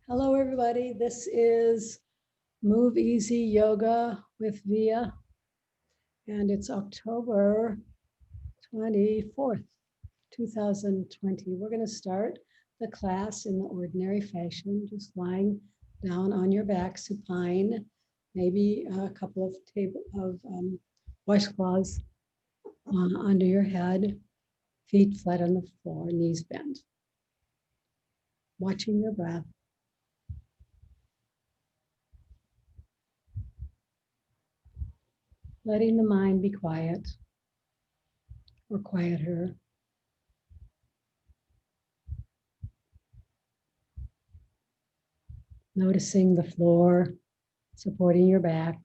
Hello, everybody. This is MoveEasy Yoga with Via, and it's October 24th, 2020. We're going to start the class in the ordinary fashion, just lying down on your back, supine, maybe a couple of washcloths under your head, feet flat on the floor, knees bent. Watching your breath. Letting the mind be quiet or quieter. Noticing the floor supporting your back.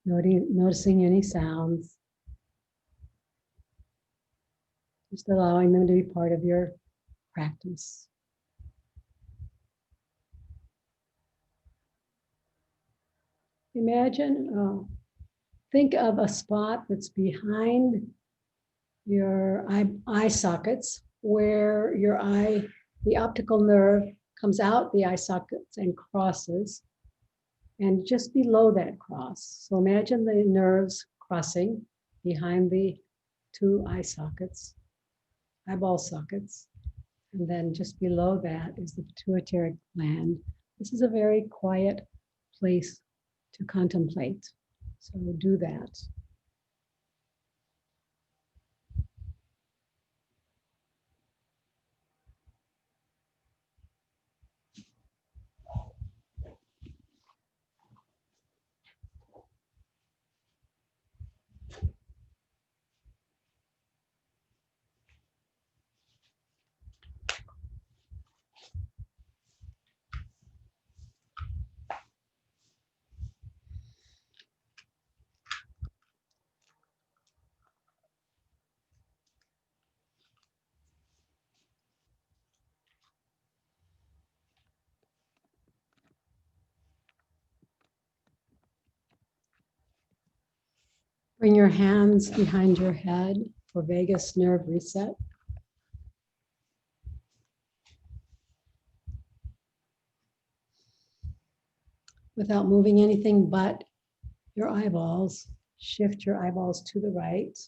Noticing any sounds. Just allowing them to be part of your practice. Imagine, think of a spot that's behind your eye sockets where your eye, the optical nerve comes out the eye sockets and crosses, and just below that cross. So imagine the nerves crossing behind the two eye sockets, eyeball sockets. And then just below that is the pituitary gland. This is a very quiet place to contemplate. So do that. Bring your hands behind your head for vagus nerve reset. Without moving anything but your eyeballs, shift your eyeballs to the right.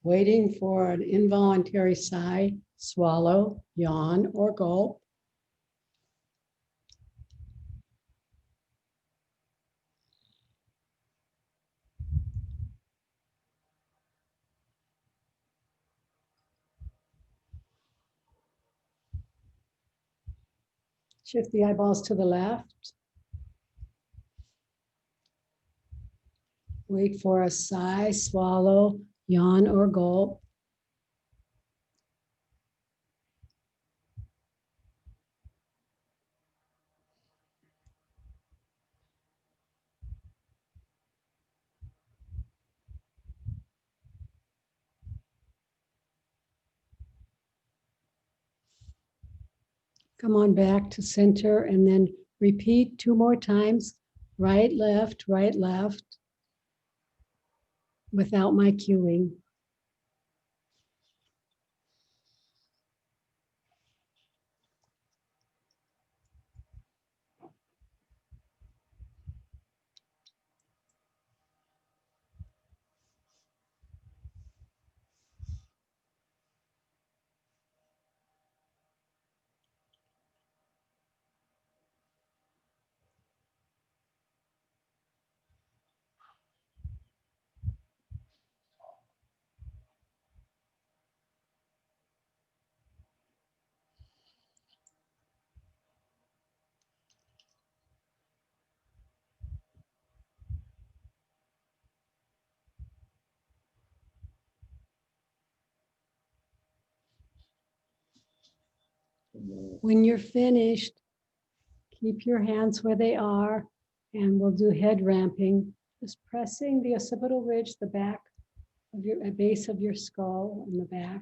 Waiting for an involuntary sigh, swallow, yawn, or gulp. Shift the eyeballs to the left. Wait for a sigh, swallow, yawn, or gulp. Come on back to center and then repeat 2 more times. Right, left, without my cueing. When you're finished, keep your hands where they are, and we'll do head ramping, just pressing the occipital ridge, the back of your base of your skull and the back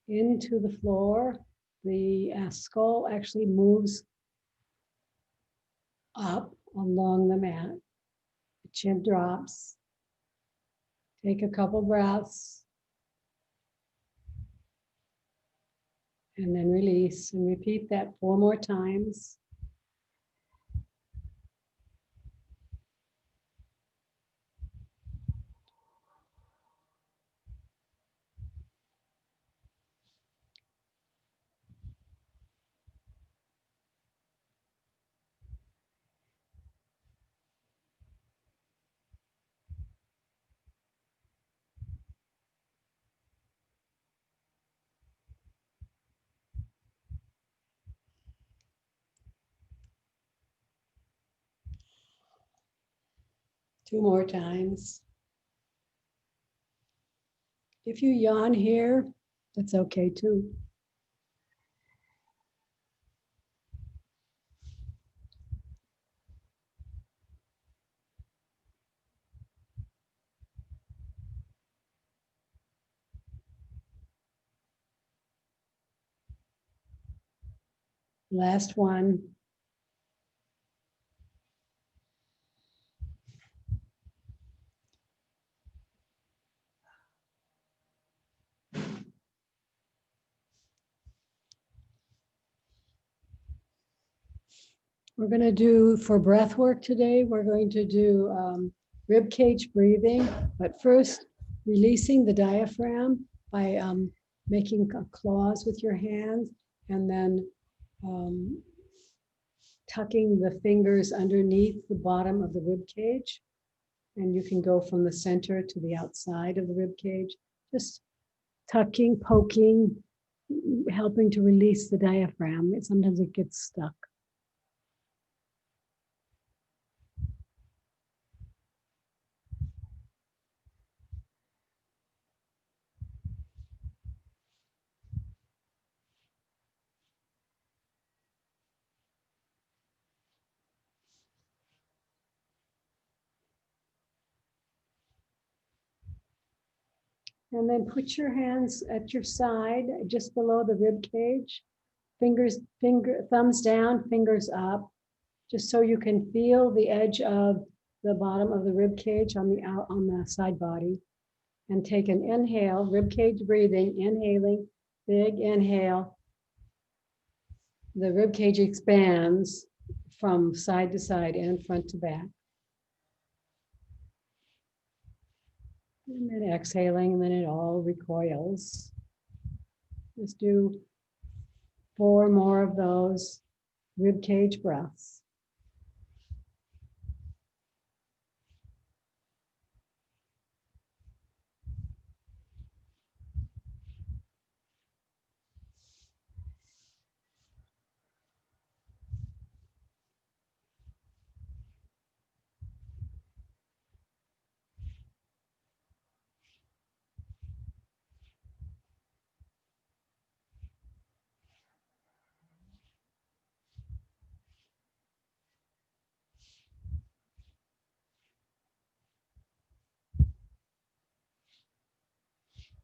into the floor. The skull actually moves up along the mat. The chin drops. Take a couple breaths. And then release and repeat that 4 more times. Two more times. If you yawn here, that's okay too. Last one. We're going to do, for breath work today, we're going to do ribcage breathing, but first releasing the diaphragm by making claws with your hands and then tucking the fingers underneath the bottom of the ribcage. And you can go from the center to the outside of the ribcage, just tucking, poking, helping to release the diaphragm. Sometimes it gets stuck. And then put your hands at your side, just below the rib cage. Thumbs down, fingers up, just so you can feel the edge of the bottom of the rib cage on the side body. And take an inhale, rib cage breathing, inhaling, big inhale. The rib cage expands from side to side and front to back. And then exhaling, and then it all recoils. Let's do 4 more of those rib cage breaths.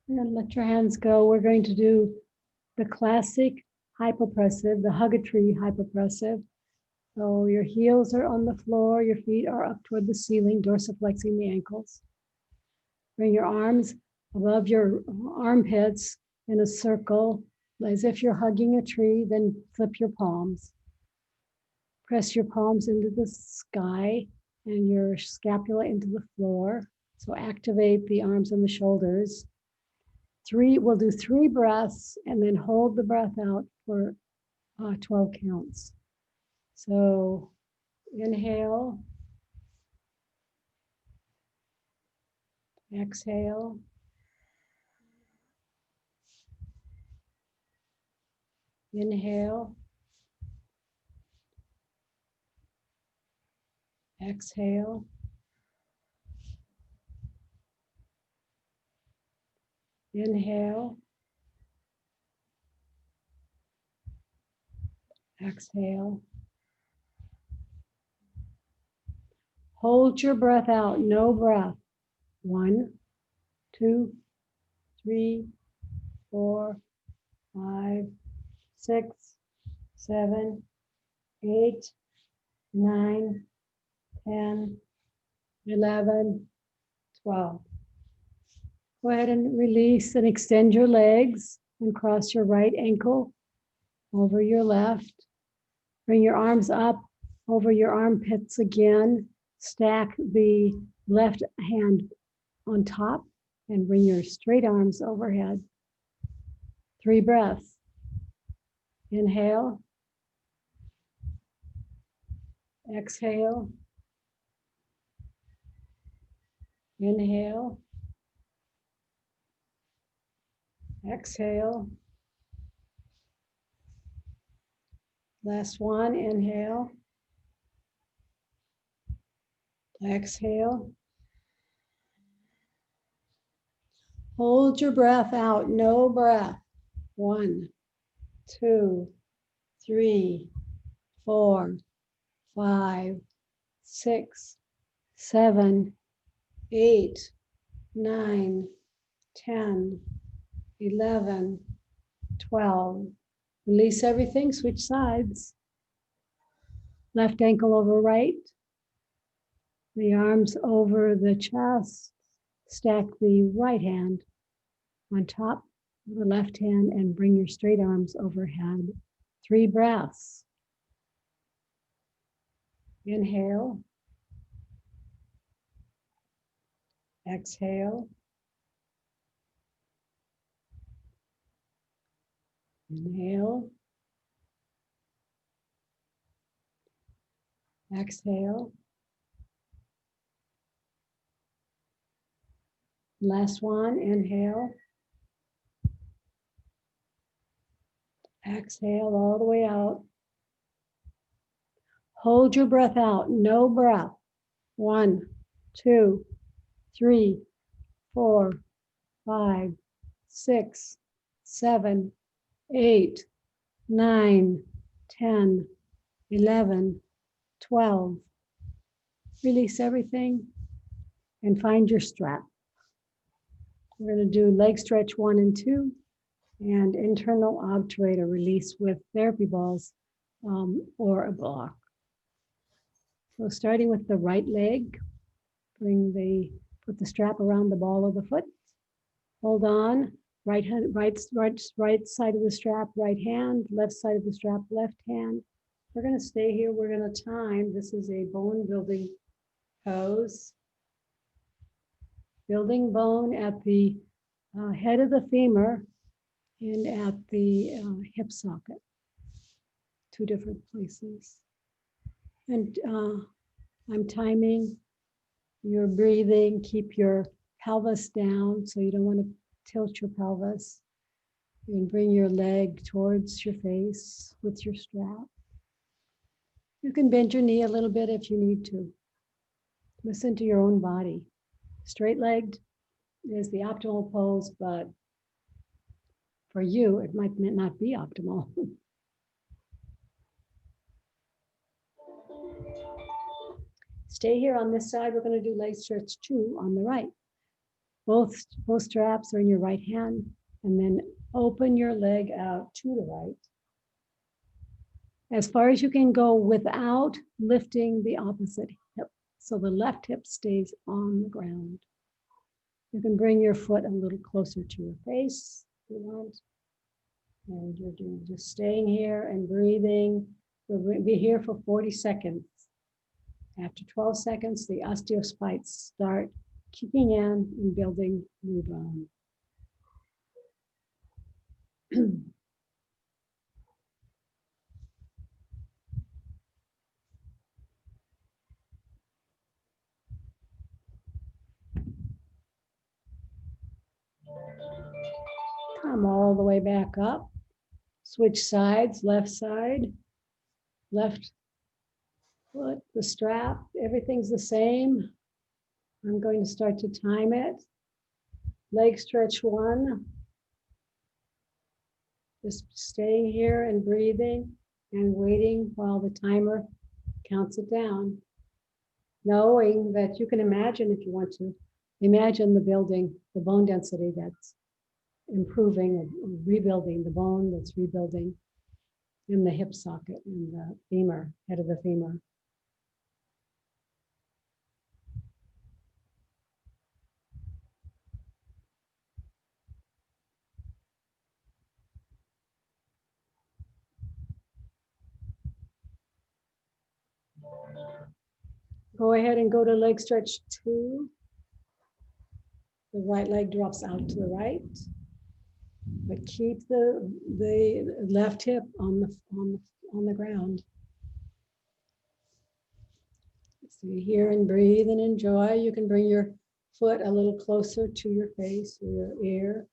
And let your hands go. We're going to do the classic hypopressive, the hug-a-tree hypopressive. So your heels are on the floor, your feet are up toward the ceiling, dorsiflexing the ankles. Bring your arms above your armpits in a circle, as if you're hugging a tree, then flip your palms. Press your palms into the sky and your scapula into the floor. So activate the arms and the shoulders. We'll do 3 breaths and then hold the breath out for 12 counts. So inhale, exhale, inhale, exhale, inhale, exhale. Hold your breath out, no breath. 1, 2, 3, 4, 5, 6, 7, 8, 9, 10, 11, 12. Go ahead and release and extend your legs and cross your right ankle over your left. Bring your arms up over your armpits again. Stack the left hand on top and bring your straight arms overhead. 3 breaths. Inhale. Exhale. Inhale. Exhale. Last one, inhale. Exhale. Hold your breath out, no breath. 1, 2, 3, 4, 5, 6, 7, 8, 9, 10, 11, 12. Release everything, switch sides. Left ankle over right. The arms over the chest. Stack the right hand on top of the left hand and bring your straight arms overhead. 3 breaths. Inhale. Exhale. Inhale. Exhale. Last one, inhale. Exhale all the way out. Hold your breath out, no breath. 1, 2, 3, 4, 5, 6, 7, 8, 9, 10, 11, 12. Release everything and find your strap. We're going to do leg stretch 1 and 2 and internal obturator release with therapy balls or a block. So starting with the right leg, put the strap around the ball of the foot. Hold on, right side of the strap, right hand, left side of the strap, left hand. We're going to stay here. We're going to time. This is a bone building pose. Building bone at the head of the femur and at the hip socket. 2 different places. And I'm timing. You're breathing. Keep your pelvis down so you don't want to tilt your pelvis. You can bring your leg towards your face with your strap. You can bend your knee a little bit if you need to. Listen to your own body. Straight-legged is the optimal pose, but for you, it might not be optimal. Stay here on this side. We're going to do leg stretch 2 on the right. Both straps are in your right hand, and then open your leg out to the right. As far as you can go without lifting the opposite hip. So the left hip stays on the ground. You can bring your foot a little closer to your face if you want. And you're just staying here and breathing. We'll be here for 40 seconds. After 12 seconds, the osteospines start kicking in and building new bone. Come all the way back up. Switch sides, left side, left foot, the strap, everything's the same. I'm going to start to time it. Leg stretch 1. Just staying here and breathing and waiting while the timer counts it down. Knowing that you can imagine, if you want to, imagine the building, the bone density that's improving and rebuilding, the bone that's rebuilding in the hip socket, in the femur, head of the femur. Go ahead and go to leg stretch 2. The right leg drops out to the right, but keep the left hip on the ground. Stay here and breathe and enjoy. You can bring your foot a little closer to your face or your ear.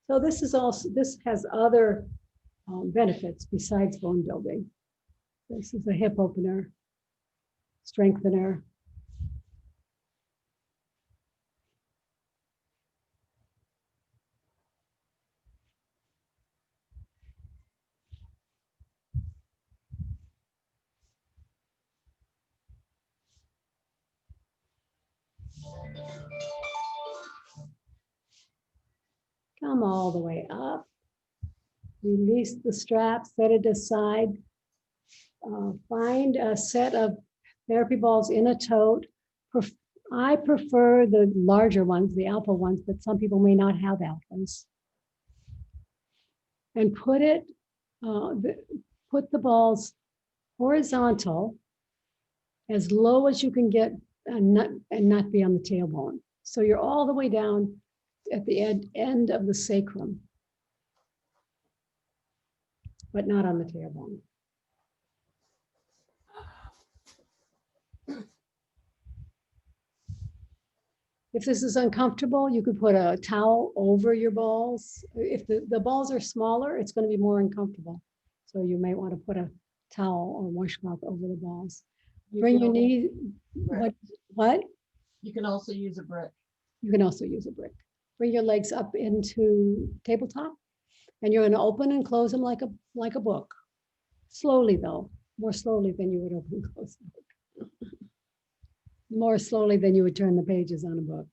So this has other benefits besides bone building. This is a hip opener, strengthener. Come all the way up. Release the strap, set it aside. Find a set of therapy balls in a tote. I prefer the larger ones, the alpha ones, but some people may not have alphas. And put the balls horizontal, as low as you can get, and not be on the tailbone. So you're all the way down at the end of the sacrum, but not on the tailbone. If this is uncomfortable, you could put a towel over your balls. If the balls are smaller, it's going to be more uncomfortable. So you may want to put a towel or washcloth over the balls. Bring your knee. What? You can also use a brick. You can also use a brick. Bring your legs up into tabletop, and you're going to open and close them like a book. Slowly though, more slowly than you would open and close a book. More slowly than you would turn the pages on a book.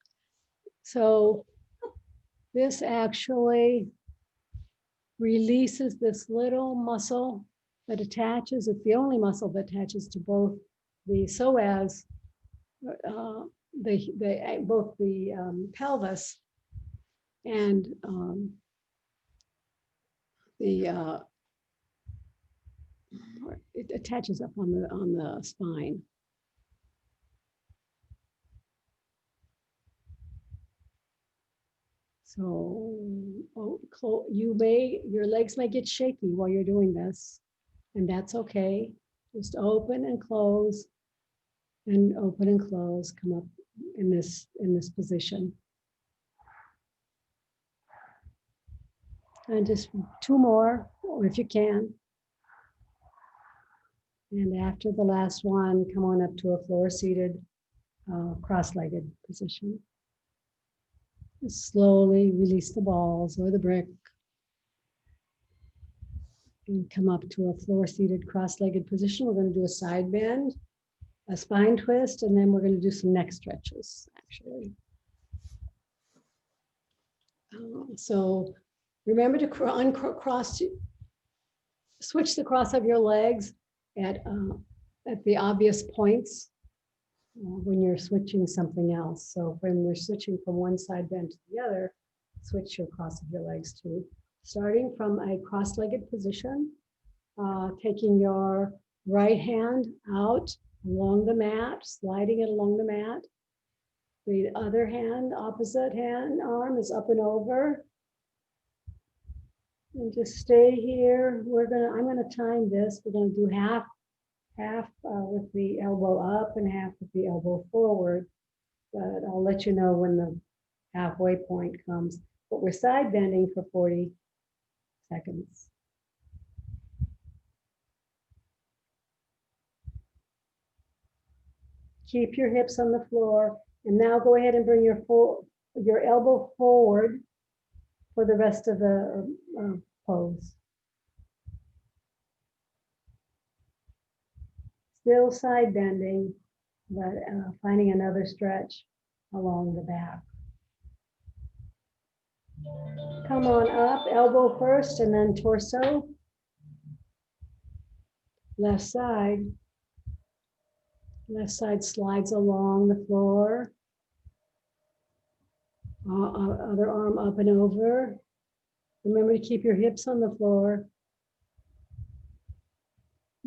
So this actually releases this little muscle that attaches. It's the only muscle that attaches to both the psoas, both the pelvis and it attaches up on the spine. So your legs may get shaky while you're doing this, and that's okay. Just open and close, and open and close. Come up in this position. And just 2 more, if you can. And after the last one, come on up to a floor-seated, cross-legged position. Slowly release the balls or the brick and come up to a floor-seated cross-legged position. We're going to do a side bend, a spine twist, and then we're going to do some neck stretches, actually. So remember to switch the cross of your legs at the obvious points when you're switching something else. So when we're switching from one side bend to the other, switch your cross of your legs to starting from a cross-legged position, taking your right hand out along the mat, sliding it along the mat. The other hand, opposite hand, arm is up and over. And just stay here. I'm gonna time this. We're gonna do half with the elbow up and half with the elbow forward. But I'll let you know when the halfway point comes. But we're side bending for 40 seconds. Keep your hips on the floor. And now go ahead and bring your elbow forward for the rest of the pose. Still side bending, but finding another stretch along the back. Come on up, elbow first and then torso. Left side. Left side slides along the floor. Other arm up and over. Remember to keep your hips on the floor.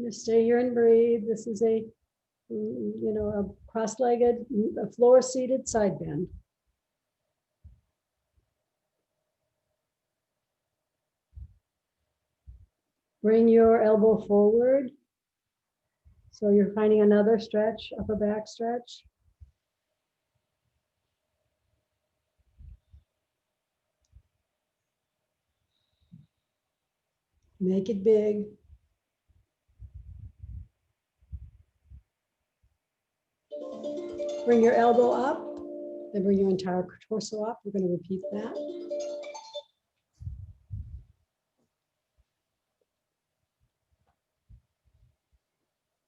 Just stay here and breathe. This is a, a cross-legged, a floor-seated side bend. Bring your elbow forward. So you're finding another stretch, upper back stretch. Make it big. Bring your elbow up, then bring your entire torso up. We're going to repeat that.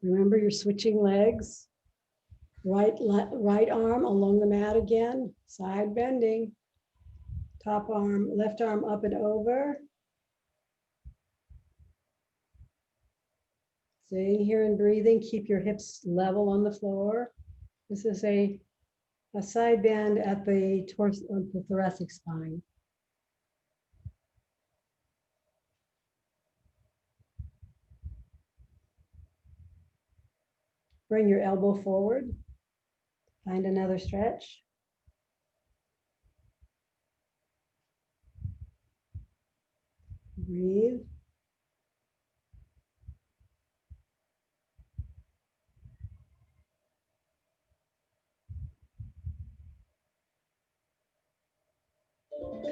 Remember, you're switching legs. Right arm along the mat again, side bending. Top arm, left arm up and over. Staying here and breathing. Keep your hips level on the floor. This is a side bend at the torso, the thoracic spine. Bring your elbow forward. Find another stretch. Breathe.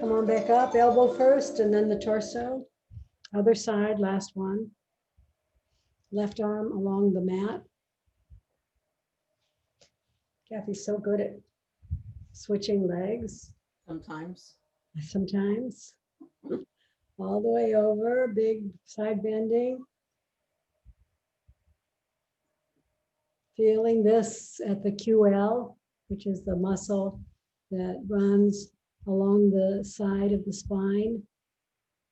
Come on back up, elbow first, and then the torso. Other side, last one. Left arm along the mat. Kathy's so good at switching legs. Sometimes. Sometimes. All the way over, big side bending. Feeling this at the QL, which is the muscle that runs along the side of the spine,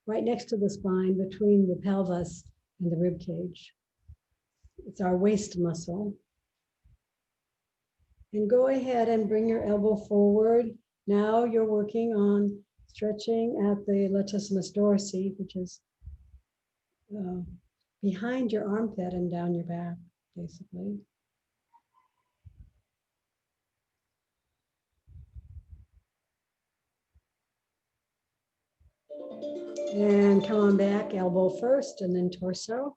right next to the spine between the pelvis and the rib cage. It's our waist muscle. And go ahead and bring your elbow forward. Now you're working on stretching at the latissimus dorsi, which is behind your armpit and down your back, basically. And come on back, elbow first and then torso.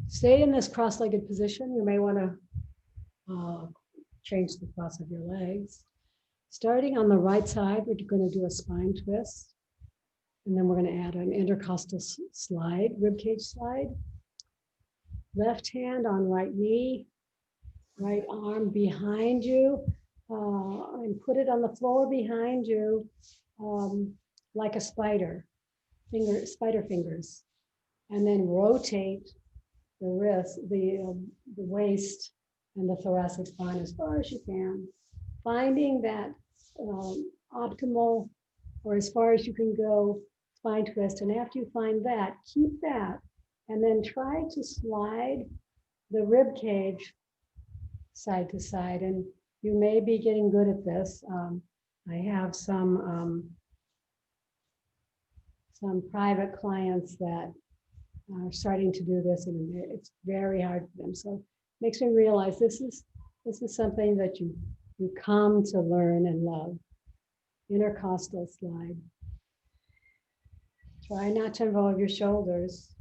Stay in this cross-legged position. You may want to change the cross of your legs. Starting on the right side, we're going to do a spine twist. And then we're going to add an intercostal slide, ribcage slide. Left hand on right knee, right arm behind you, and put it on the floor behind you like a spider, spider fingers. And then rotate the wrist, the waist, and the thoracic spine as far as you can, finding that optimal, or as far as you can go, spine twist. And after you find that, keep that, and then try to slide the rib cage side to side. And you may be getting good at this. I have some private clients that are starting to do this, and it's very hard for them. So it makes me realize this is something that you come to learn and love. Intercostal slide. Try not to involve your shoulders.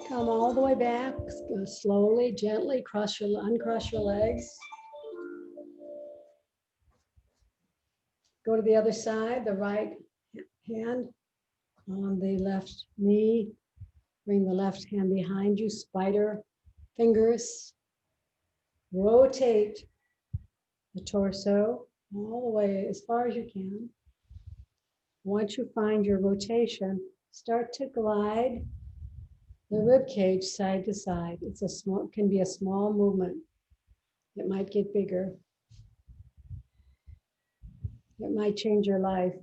Come all the way back, slowly, gently, uncross your legs. Go to the other side, the right hand on the left knee. Bring the left hand behind you, spider fingers. Rotate the torso all the way as far as you can. Once you find your rotation, start to glide the rib cage side to side. Can be a small movement. It might get bigger. It might change your life.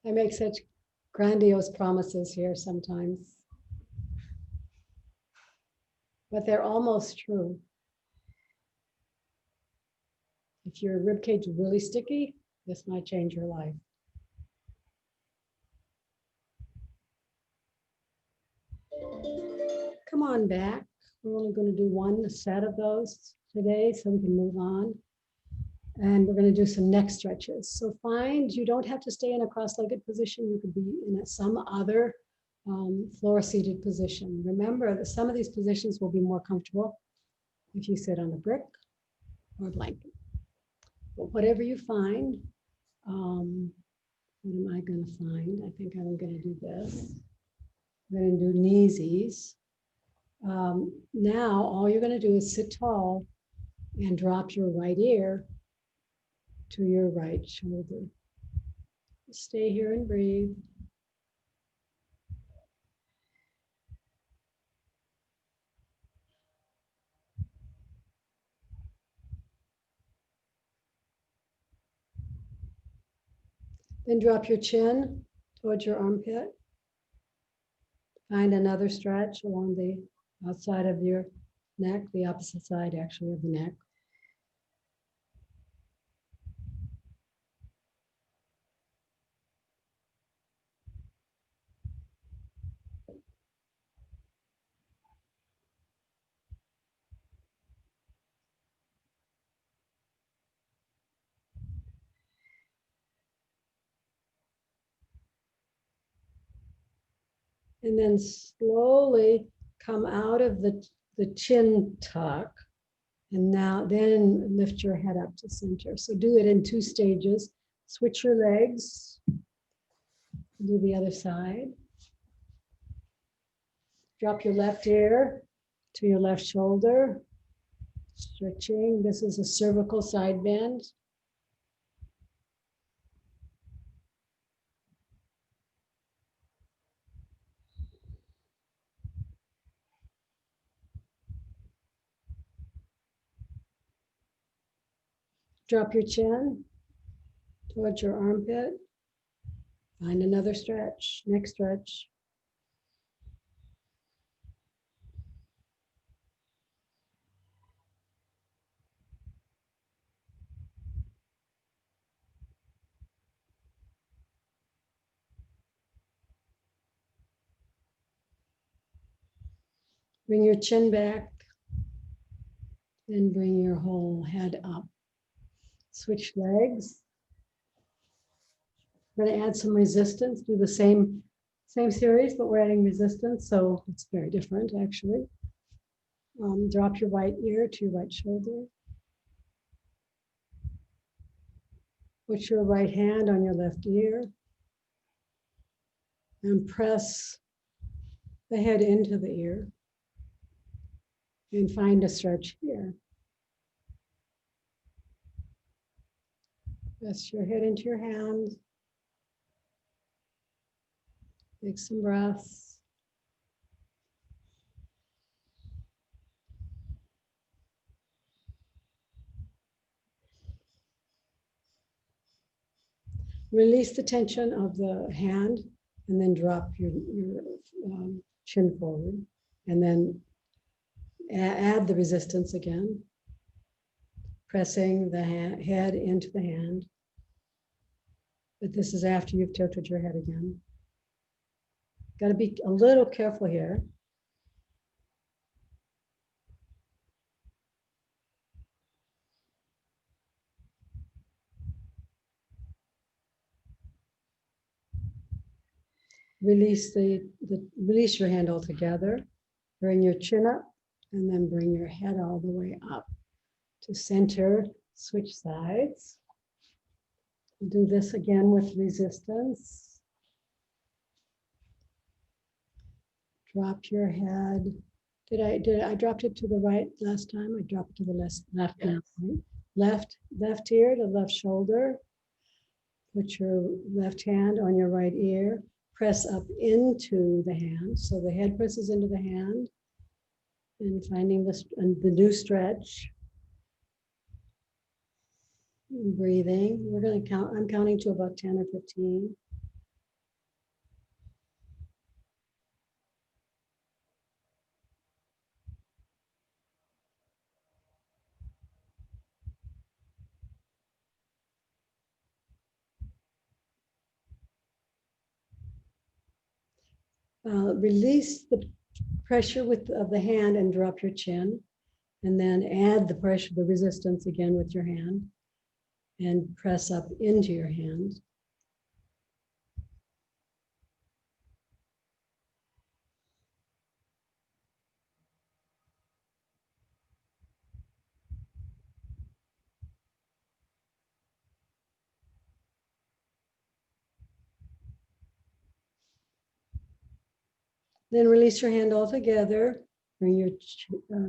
I make such grandiose promises here sometimes, but they're almost true. If your ribcage is really sticky, this might change your life. Come on back. We're only going to do one set of those today so we can move on. And we're going to do some neck stretches. So find, you don't have to stay in a cross-legged position. You could be in some other floor-seated position. Remember that some of these positions will be more comfortable if you sit on a brick or a blanket. But whatever you find, what am I going to find? I think I'm going to do this. I'm going to do kneesies. Now, all you're going to do is sit tall and drop your right ear to your right shoulder. Stay here and breathe. Then drop your chin towards your armpit. Find another stretch along the outside of your neck, the opposite side actually of the neck. And then slowly come out of the chin tuck. And now then lift your head up to center. So do it in 2 stages. Switch your legs. Do the other side. Drop your left ear to your left shoulder. Stretching. This is a cervical side bend. Drop your chin towards your armpit. Find another stretch, neck stretch. Bring your chin back, then bring your whole head up. Switch legs. We're going to add some resistance, do the same series, but we're adding resistance, so it's very different actually. Drop your right ear to your right shoulder. Put your right hand on your left ear and press the head into the ear and find a stretch here. Press your head into your hand. Take some breaths. Release the tension of the hand and then drop your chin forward. And then add the resistance again. Pressing the head into the hand. But this is after you've tilted your head again. Got to be a little careful here. Release release your hand altogether. Bring your chin up and then bring your head all the way up to center. Switch sides. Do this again with resistance. Drop your head. Did I dropped it to the right last time? I dropped it to the left now. Right? Left ear to left shoulder. Put your left hand on your right ear. Press up into the hand. So the head presses into the hand. And finding the new stretch. Breathing. We're going to count. I'm counting to about 10 or 15. Release the pressure of the hand and drop your chin, and then add the pressure, the resistance again with your hand, and press up into your hand. Then release your hand altogether, bring your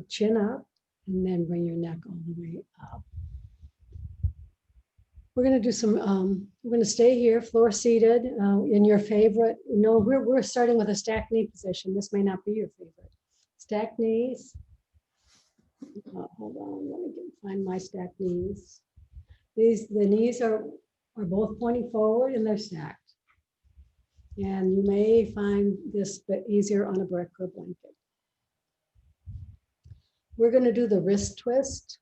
chin up, and then bring your neck all the way up. We're going to do some, we're going to stay here, floor seated, in your favorite. No, we're starting with a stacked knee position. This may not be your favorite. Stacked knees. Hold on, let me find my stacked knees. The knees are both pointing forward and they're stacked. And you may find this bit easier on a brick or blanket. We're going to do the wrist twist.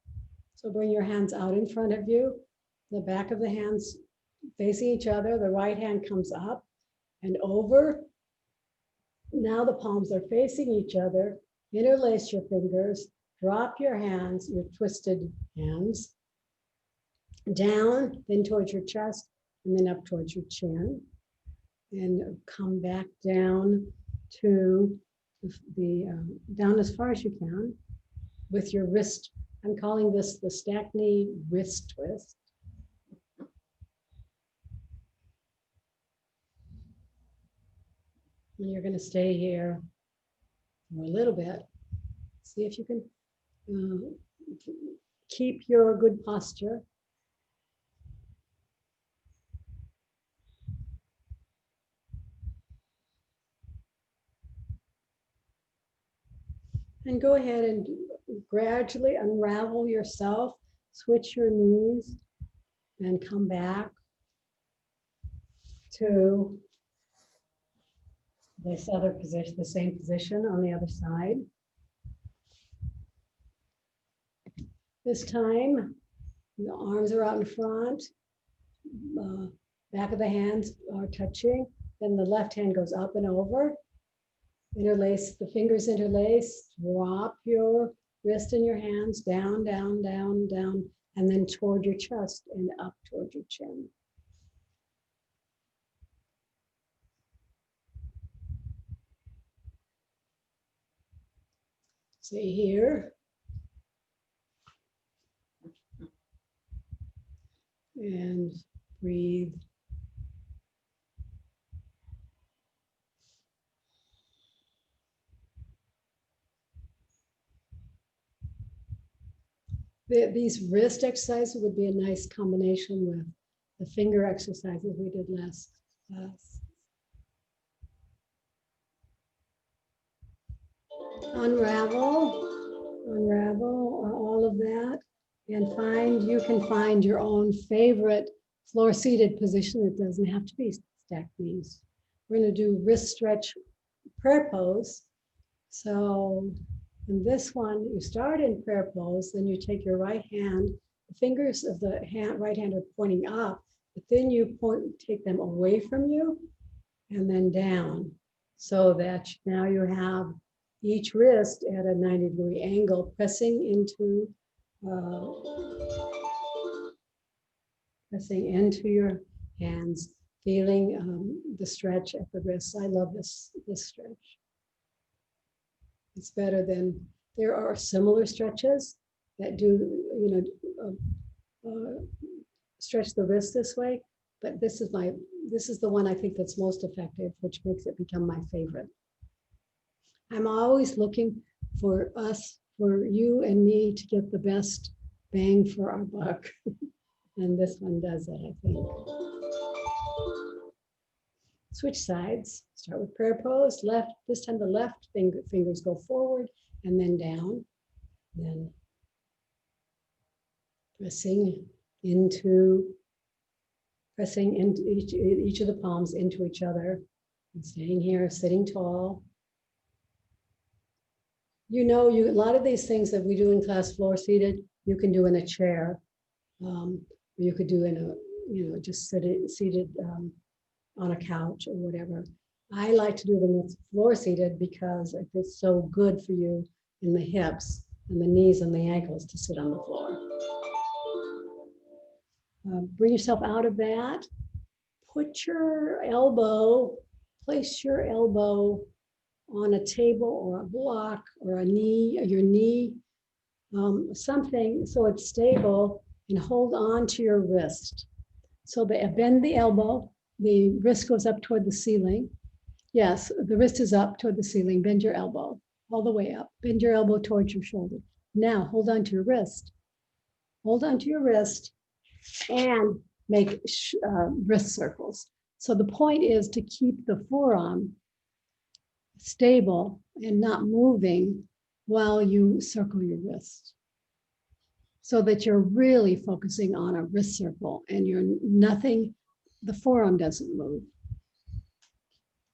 So bring your hands out in front of you, the back of the hands facing each other. The right hand comes up and over. Now the palms are facing each other. Interlace your fingers, drop your hands, your twisted hands, down, then towards your chest, and then up towards your chin. And come back down to down as far as you can with your wrist. I'm calling this the stacked knee wrist twist. And you're going to stay here for a little bit. See if you can keep your good posture. And go ahead and gradually unravel yourself, switch your knees, and come back to this other position, the same position on the other side. This time, the arms are out in front, back of the hands are touching, then the left hand goes up and over. Interlace, the fingers interlace, drop your wrist and your hands down, down, down, down, and then toward your chest and up toward your chin. Stay here. And breathe. These wrist exercises would be a nice combination with the finger exercises we did last class. Unravel all of that, and you can find your own favorite floor seated position. It doesn't have to be stacked knees. We're going to do wrist stretch prayer pose. So in this one, you start in prayer pose, then you take your right hand, the fingers of the right hand are pointing up, but then you take them away from you and then down, so that now you have each wrist at a 90-degree angle, pressing into your hands, feeling the stretch at the wrists. I love this stretch. It's better than, there are similar stretches that do, stretch the wrist this way, but this is the one I think that's most effective, which makes it become my favorite. I'm always looking for you and me to get the best bang for our buck. And this one does it, I think. Switch sides, start with prayer pose, left, this time the left fingers go forward and then down, then pressing into pressing into each of the palms into each other and staying here, sitting tall. You know, a lot of these things that we do in class floor seated, you can do in a chair. You could do in a, just seated on a couch or whatever. I like to do them with floor seated because it's so good for you in the hips and the knees and the ankles to sit on the floor. Bring yourself out of that. Put your elbow, place your elbow on a table or a block or a knee, or your knee, something so it's stable, and hold on to your wrist. So bend the elbow, the wrist goes up toward the ceiling. Yes, the wrist is up toward the ceiling. Bend your elbow all the way up. Bend your elbow towards your shoulder. Now hold on to your wrist. Hold on to your wrist and make wrist circles. So the point is to keep the forearm stable and not moving while you circle your wrist, so that you're really focusing on a wrist circle and the forearm doesn't move.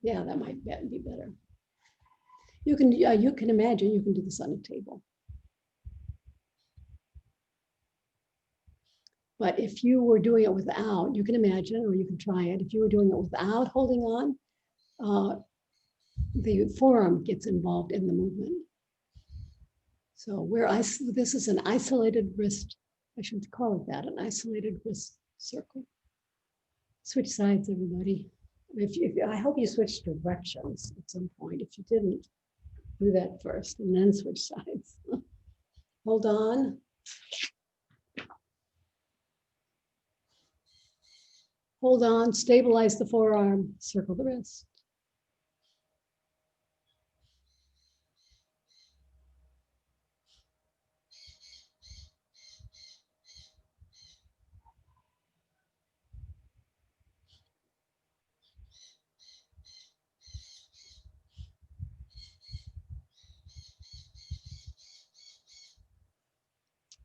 Yeah, that might be better. You can imagine you can do this on a table. But if you were doing it without, you can imagine, or you can try it. If you were doing it without holding on, the forearm gets involved in the movement. So this is an isolated wrist. I should call it that, an isolated wrist circle. Switch sides, everybody. I hope you switched directions at some point. If you didn't, do that first and then switch sides. Hold on. Hold on, stabilize the forearm, circle the wrist.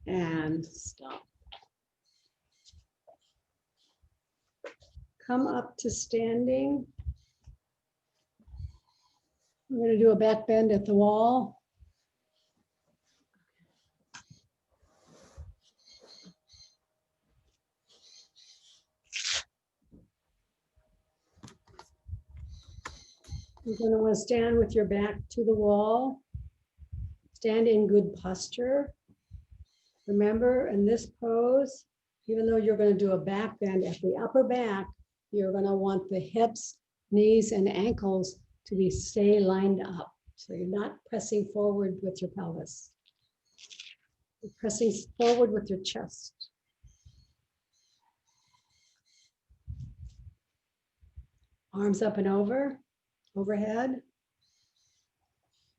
And stop. Come up to standing. We're going to do a back bend at the wall. You're going to want to stand with your back to the wall. Stand in good posture. Remember, in this pose, even though you're going to do a back bend at the upper back, you're going to want the hips, knees, and ankles to stay lined up. So you're not pressing forward with your pelvis. You're pressing forward with your chest. Arms up and overhead.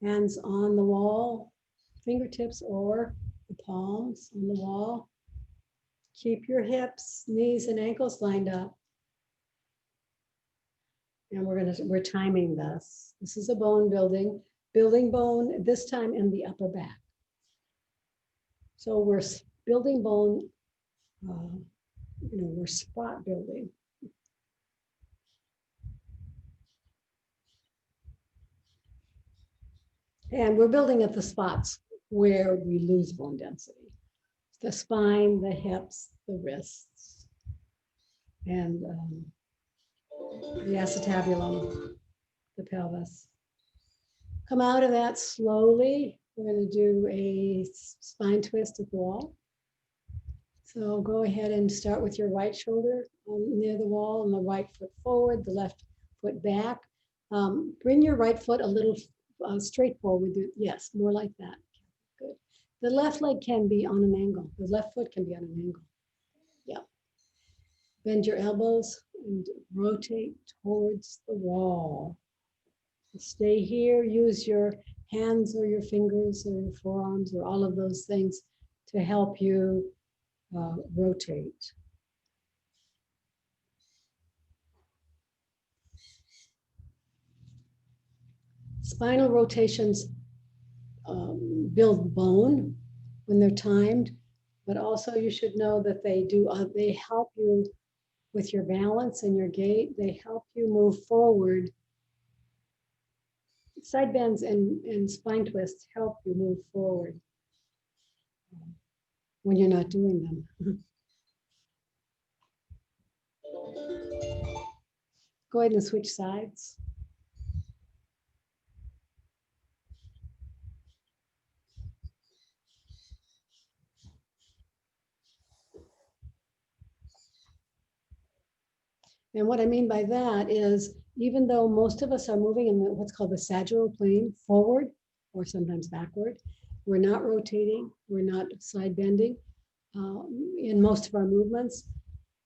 Hands on the wall, fingertips or the palms on the wall. Keep your hips, knees, and ankles lined up. And we're timing this. This is a building bone, this time in the upper back. So we're building bone, we're spot building. And we're building at the spots where we lose bone density. The spine, the hips, the wrists, and the acetabulum, the pelvis. Come out of that slowly. We're going to do a spine twist at the wall. So go ahead and start with your right shoulder near the wall and the right foot forward, the left foot back. Bring your right foot a little straight forward. Yes, more like that. Good. The left leg can be on an angle. The left foot can be on an angle. Yeah. Bend your elbows and rotate towards the wall. Stay here. Use your hands or your fingers or your forearms or all of those things to help you rotate. Spinal rotations build bone when they're timed, but also you should know that they help you with your balance and your gait. They help you move forward. Side bends and spine twists help you move forward when you're not doing them. Go ahead and switch sides. And what I mean by that is, even though most of us are moving in what's called the sagittal plane, forward or sometimes backward, we're not rotating, we're not side bending in most of our movements.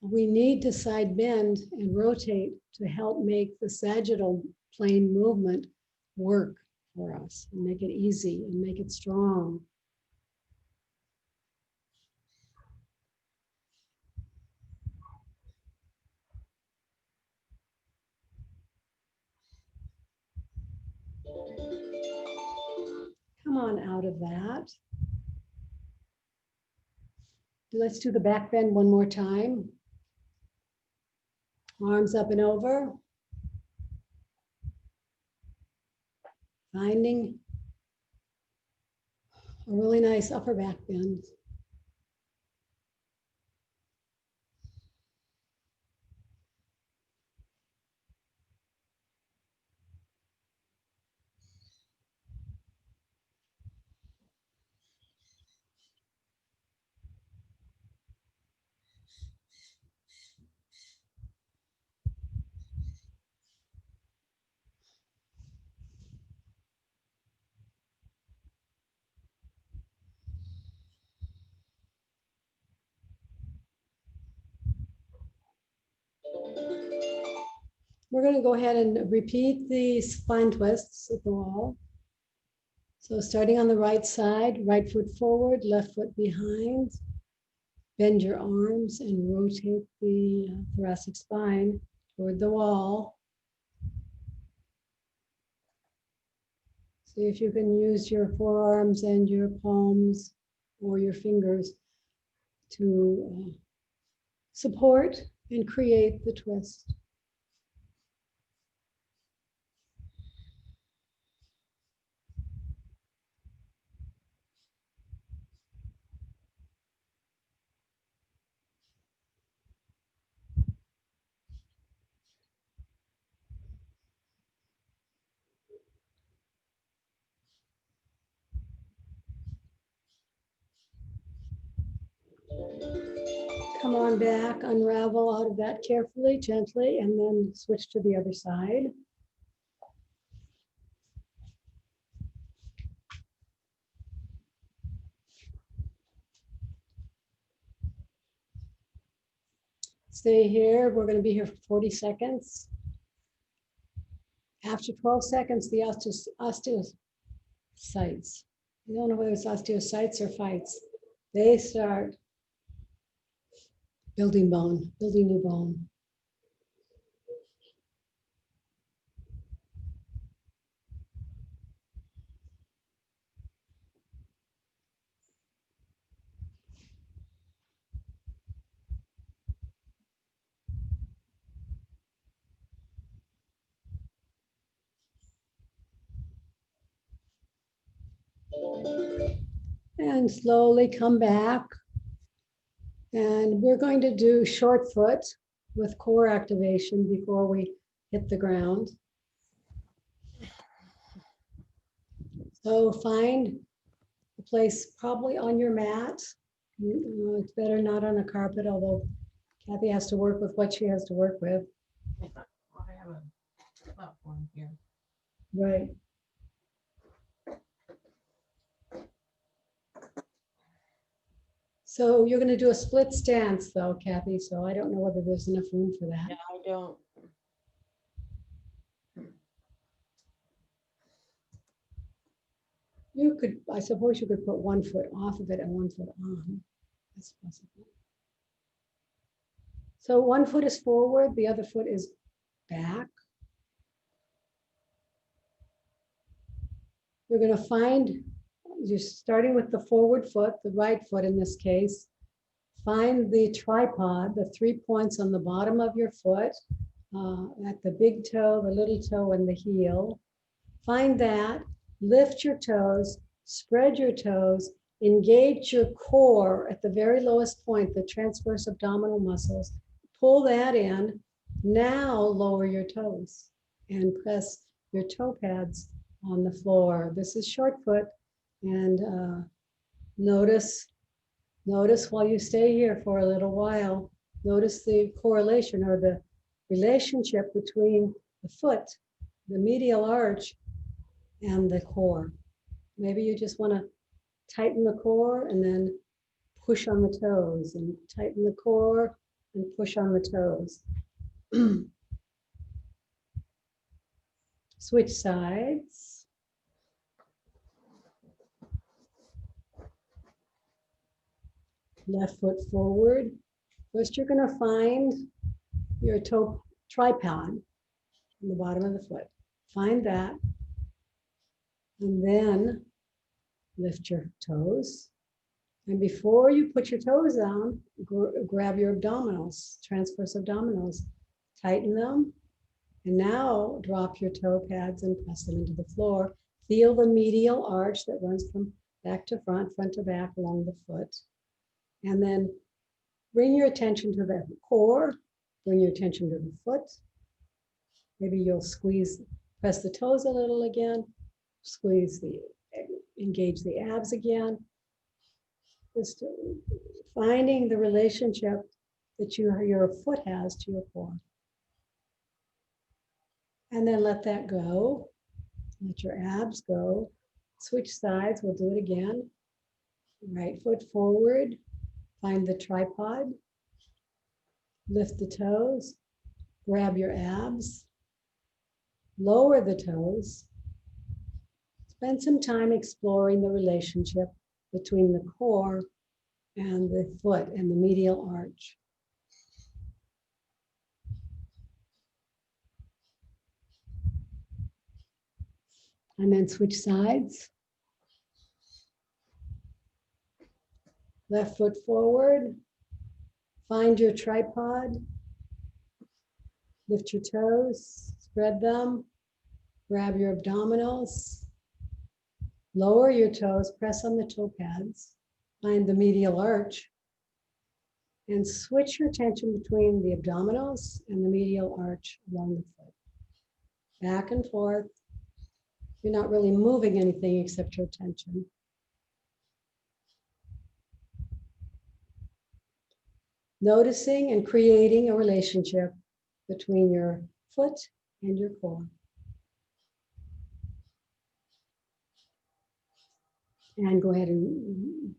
We need to side bend and rotate to help make the sagittal plane movement work for us and make it easy and make it strong. Come on out of that. Let's do the back bend one more time. Arms up and over. Finding a really nice upper back bend. We're going to go ahead and repeat the spine twists at the wall. So starting on the right side, right foot forward, left foot behind. Bend your arms and rotate the thoracic spine toward the wall. See if you can use your forearms and your palms or your fingers to support and create the twist. Come on back, unravel out of that carefully, gently, and then switch to the other side. Stay here. We're going to be here for 40 seconds. After 12 seconds, the osteocytes, I don't know whether it's osteocytes or fights, they start building bone, building new bone. And slowly come back. And we're going to do short foot with core activation before we hit the ground. So find a place probably on your mat. It's better not on a carpet, although Kathy has to work with what she has to work with. I have a platform here. Right. So you're going to do a split stance though, Kathy, so I don't know whether there's enough room for that. Yeah, I don't. You could, I suppose you could put one foot off of it and one foot on. That's possible. So one foot is forward, the other foot is back. You're going to find, you're starting with the forward foot, the right foot in this case, Find the tripod, the 3 points on the bottom of your foot, at the big toe, the little toe, and the heel. Find that, lift your toes, spread your toes, engage your core at the very lowest point, the transverse abdominal muscles. Pull that in. Now lower your toes and press your toe pads on the floor. This is short foot, and notice while you stay here for a little while, notice the correlation or the relationship between the foot, the medial arch, and the core. Maybe you just want to tighten the core and then push on the toes, and tighten the core and push on the toes. Switch sides. Left foot forward. First, you're going to find your toe tripod on the bottom of the foot. Find that. And then lift your toes. And before you put your toes down, grab your abdominals, transverse abdominals. Tighten them. And now drop your toe pads and press them into the floor. Feel the medial arch that runs from back to front, front to back along the foot. And then bring your attention to the core, bring your attention to the foot. Maybe you'll press the toes a little again, engage the abs again. Just finding the relationship that your foot has to your core. And then let that go. Let your abs go. Switch sides, we'll do it again. Right foot forward. Find the tripod, lift the toes, grab your abs, lower the toes. Spend some time exploring the relationship between the core and the foot and the medial arch. And then switch sides. Left foot forward, find your tripod, lift your toes, spread them, grab your abdominals, lower your toes, press on the toe pads, find the medial arch, and switch your attention between the abdominals and the medial arch along the foot. Back and forth. You're not really moving anything except your attention. Noticing and creating a relationship between your foot and your core. And go ahead and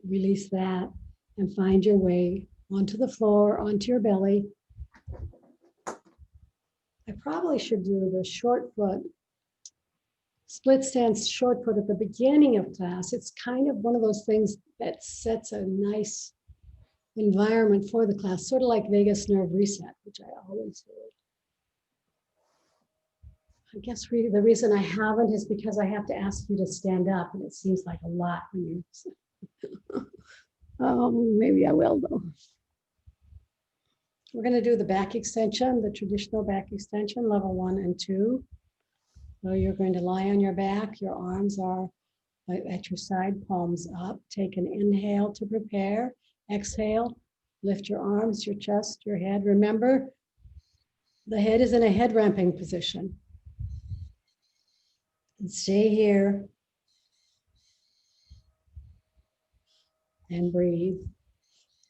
release that and find your way onto the floor, onto your belly. I probably should do the short foot, split stance short foot at the beginning of class. It's kind of one of those things that sets a nice environment for the class, sort of like vagus nerve reset, which I always do. I guess the reason I haven't is because I have to ask you to stand up, and it seems like a lot when you. Maybe I will though. We're going to do the back extension, the traditional back extension, level 1 and 2. So you're going to lie on your back. Your arms are at your side, palms up. Take an inhale to prepare. Exhale, lift your arms, your chest, your head. Remember, the head is in a head ramping position. And stay here. And breathe.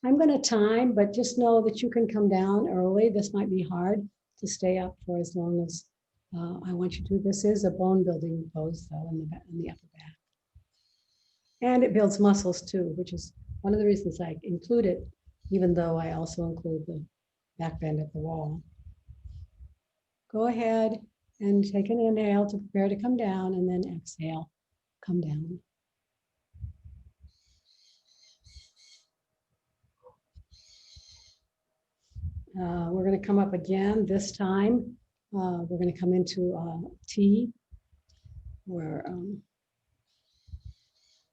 I'm going to time, but just know that you can come down early. This might be hard to stay up for as long as I want you to. This is a bone building pose, though, in the upper back. And it builds muscles too, which is one of the reasons I include it, even though I also include the back bend at the wall. Go ahead and take an inhale to prepare to come down, and then exhale, come down. We're going to come up again. This time, we're going to come into T, where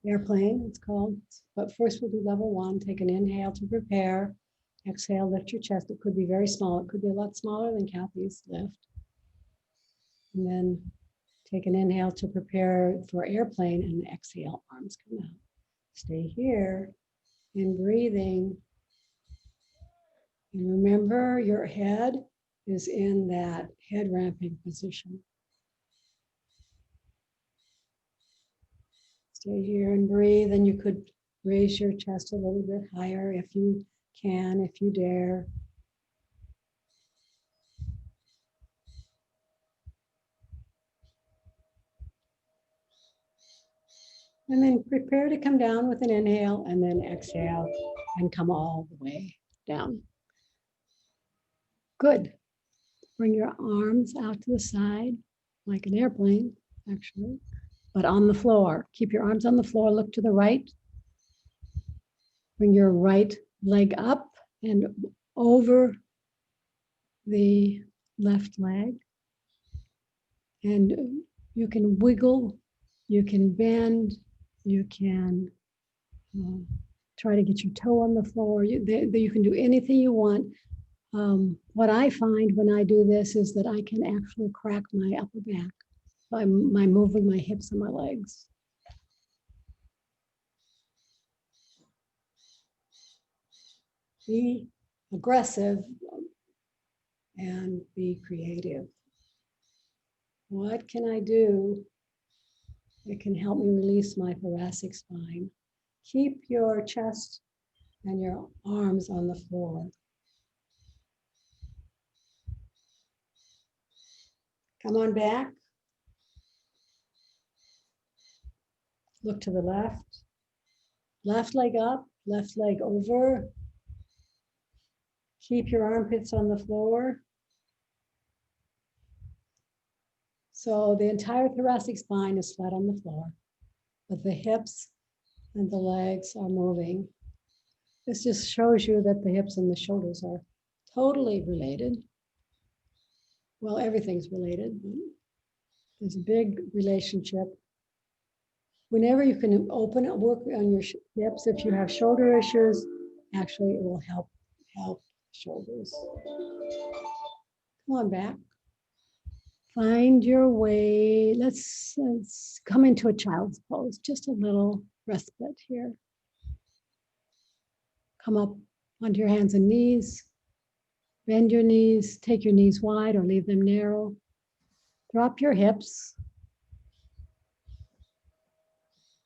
airplane, it's called. But first we'll do level 1. Take an inhale to prepare. Exhale, lift your chest. It could be very small. It could be a lot smaller than Kathy's lift. And then take an inhale to prepare for airplane and exhale, arms come out. Stay here in breathing. And remember, your head is in that head ramping position. Stay here and breathe, and you could raise your chest a little bit higher if you can, if you dare. And then prepare to come down with an inhale and then exhale and come all the way down. Good. Bring your arms out to the side like an airplane, actually, but on the floor. Keep your arms on the floor. Look to the right. Bring your right leg up and over the left leg. And you can wiggle, you can bend, you can try to get your toe on the floor. You can do anything you want. What I find when I do this is that I can actually crack my upper back by moving my hips and my legs. Be aggressive and be creative. What can I do that can help me release my thoracic spine? Keep your chest and your arms on the floor. Come on back. Look to the left. Left leg up, left leg over. Keep your armpits on the floor. So the entire thoracic spine is flat on the floor, but the hips and the legs are moving. This just shows you that the hips and the shoulders are totally related. Well, everything's related. There's a big relationship. Whenever you can work on your hips, if you have shoulder issues, actually it will help shoulders. Come on back. Find your way. Let's come into a child's pose. Just a little respite here. Come up onto your hands and knees. Bend your knees. Take your knees wide or leave them narrow. Drop your hips.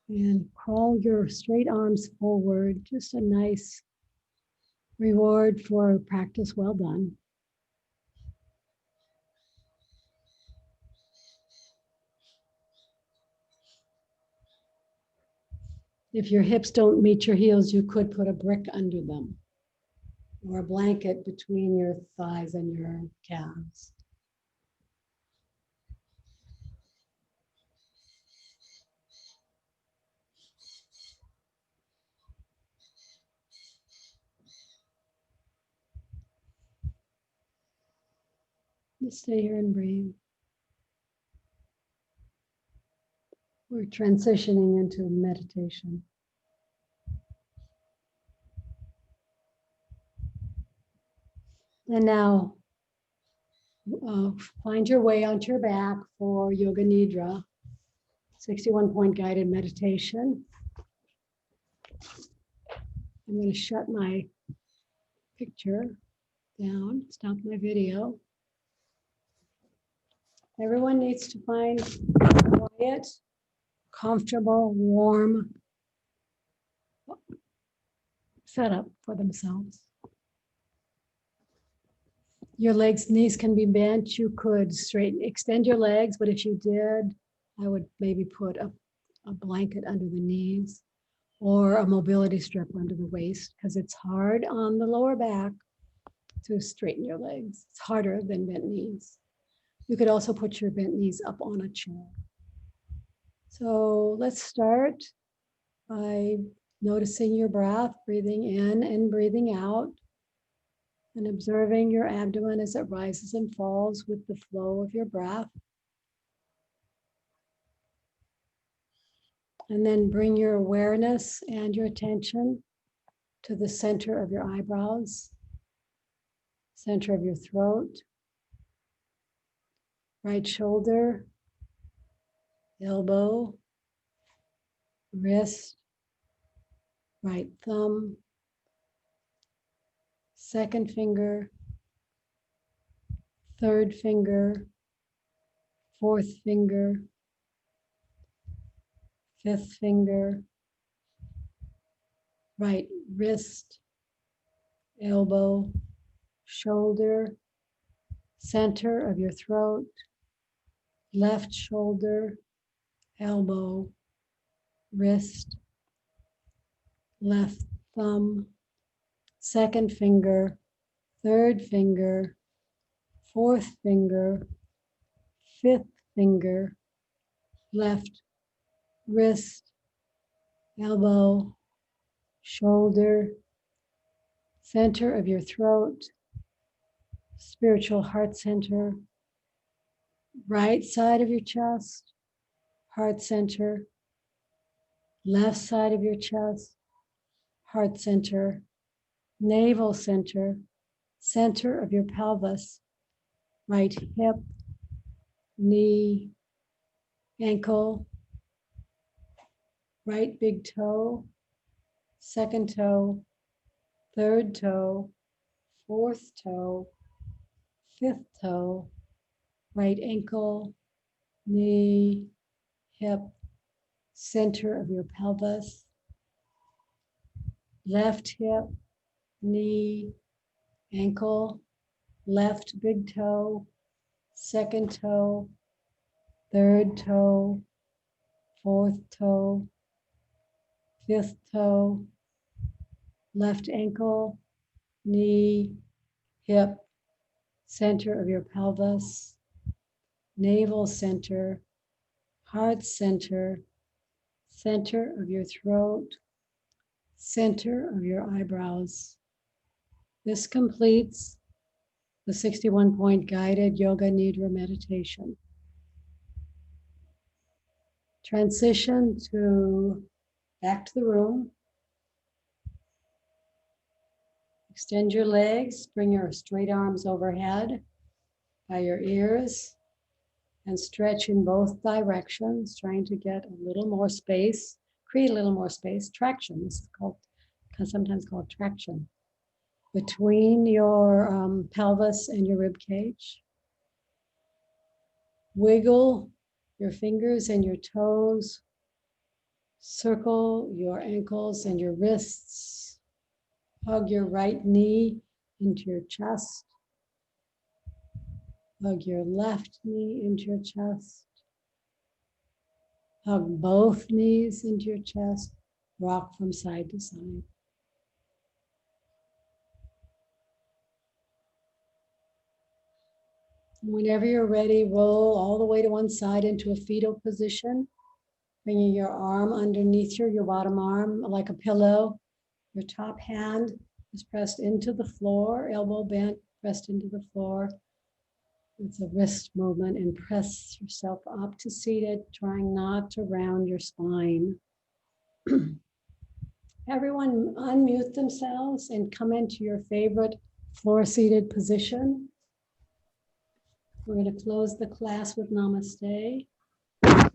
And crawl your straight arms forward. Just a nice reward for practice well done. If your hips don't meet your heels, you could put a brick under them or a blanket between your thighs and your calves. Just stay here and breathe. We're transitioning into meditation. And now find your way onto your back for Yoga Nidra, 61-point guided meditation. I'm going to shut my picture down, stop my video. Everyone needs to find a quiet, comfortable, warm setup for themselves. Your knees can be bent. You could extend your legs, but if you did, I would maybe put a blanket under the knees or a mobility strip under the waist, because it's hard on the lower back to straighten your legs. It's harder than bent knees. You could also put your bent knees up on a chair. So let's start by noticing your breath, breathing in and breathing out, and observing your abdomen as it rises and falls with the flow of your breath. And then bring your awareness and your attention to the center of your eyebrows, center of your throat, right shoulder, elbow, wrist, right thumb, second finger, third finger, fourth finger, fifth finger, right wrist, elbow, shoulder, center of your throat, left shoulder, elbow, wrist, left thumb, second finger, third finger, fourth finger, fifth finger, left wrist, elbow, shoulder, center of your throat, spiritual heart center, right side of your chest, heart center, left side of your chest, heart center, navel center, center of your pelvis, right hip, knee, ankle, right big toe, second toe, third toe, fourth toe, fifth toe, right ankle, knee, hip, center of your pelvis, left hip, knee, ankle, left big toe, second toe, third toe, fourth toe, fifth toe, left ankle, knee, hip, center of your pelvis, navel center, heart center, center of your throat, center of your eyebrows. This completes the 61-point guided yoga nidra meditation. Transition to back to the room. Extend your legs, bring your straight arms overhead by your ears and stretch in both directions, trying to get a little more space, create a little more space. Traction, this is called, sometimes called traction, between your pelvis and your rib cage. Wiggle your fingers and your toes. Circle your ankles and your wrists. Hug your right knee into your chest. Hug your left knee into your chest. Hug both knees into your chest. Rock from side to side. Whenever you're ready, roll all the way to one side into a fetal position, bringing your arm underneath your bottom arm like a pillow. Your top hand is pressed into the floor, elbow bent, pressed into the floor. With a wrist movement, and press yourself up to seated, trying not to round your spine. Everyone unmute themselves and come into your favorite floor-seated position. We're going to close the class with namaste. I'm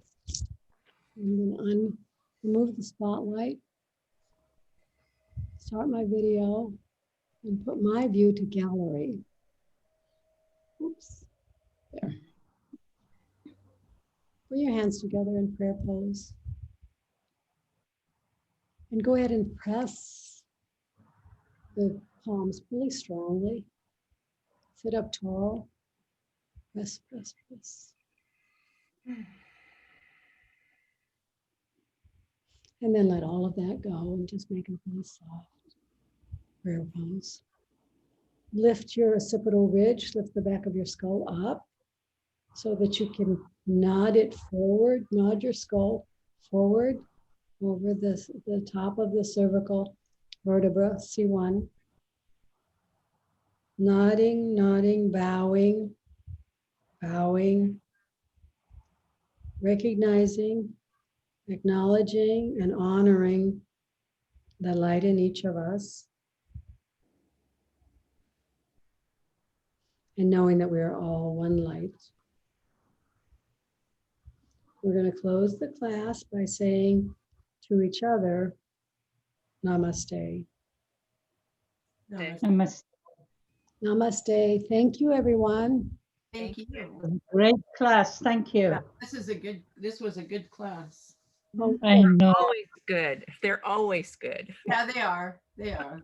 going to remove the spotlight, start my video, and put my view to gallery. Oops. There. Put your hands together in prayer pose. And go ahead and press the palms really strongly. Sit up tall. Press, press, press. And then let all of that go and just make a really soft prayer pose. Lift your occipital ridge, lift the back of your skull up so that you can nod it forward, nod your skull forward over the top of the cervical vertebra, C1. Nodding, nodding, bowing, bowing, recognizing acknowledging and honoring the light in each of us, and knowing that we are all one light. We're going to close the class by saying to each other, Namaste. No, Namaste. Namaste. Thank you, everyone. thank Thank you. Great class. Thank you. This was a good class. Oh, I know. Always good. They're always good. Yeah, they are. They are.